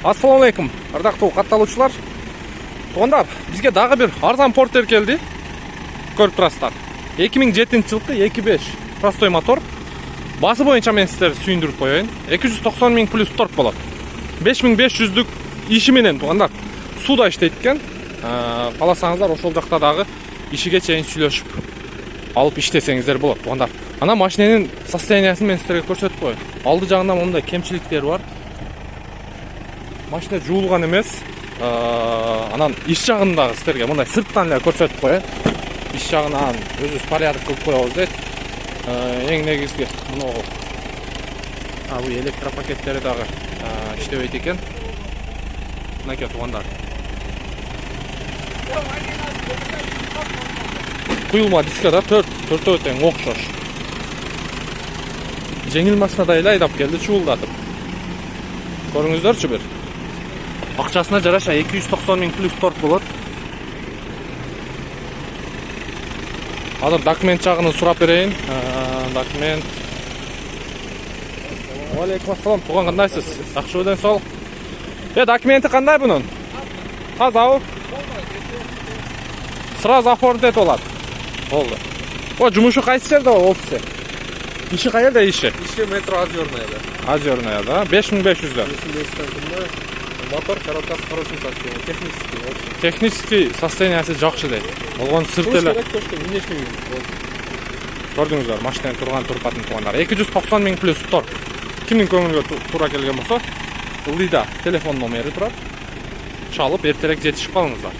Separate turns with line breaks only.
Assalamu алейкум, ардактуу катталуучулар. Туугандар, бизге дагы бир арзан портер келди. Көрүп турасыздар. 2007-жылкы 2.5 простой мотор. Басы боюнча мен сиздерди сүйүндүрүп коеюн. 290 000 плюс торг болот. 5500'лүк иши менен туугандар сууда иштейт экен. Кааласаңыздар ошол жакта дагы ишиге чейин сүйлөшүп алып иштесеңиздер болот туугандар. Ана машиненин состояниясын мен сиздерге көрсөтүп коеюн. Алды жагында мындай кемчиликтери бар. Машина жуулган эмес. Анан иш жагындагы сиздерге мындай сырттан эле көрсөтүп коеюн. Иш жагынан өзүбүз порядок кылып коебуз дейт. Эң негизги мынагу бул электропакеттери дагы иштебейт экен. Мынакей туугандар. Куюлма диска да төртөө тең окшош. Жеңил машинада эле айдап келди чуулдатып. Көрүңүздөрчү бир. Акчасына жараша 290 000 плюс торг болот. Азыр документ жагын сурап берейин. Документ. Алейкум ассалам. Туган кандайсыз? Жакшы ден сол. Документи кандай бунун? Тазабы? Сразу оформить болот. Болду. Жумушу кайсы жерде офиси? Иши каерде иши?
Иши метро Озерная.
Озерная, да? 5500'да.
5500'да. Мотор коробкасы в хорошем состоянии.
Технический состояниясы жакшы дейт. Болгон сырт эле. Көрдүңүздөр, машинанын турган турпатын туугандар. 290 000 плюс торг. Кимдин көңүлгө туура келген болсо, ылдыйда телефон номери турат. Чалып эртерээк жетишип калыңыздар.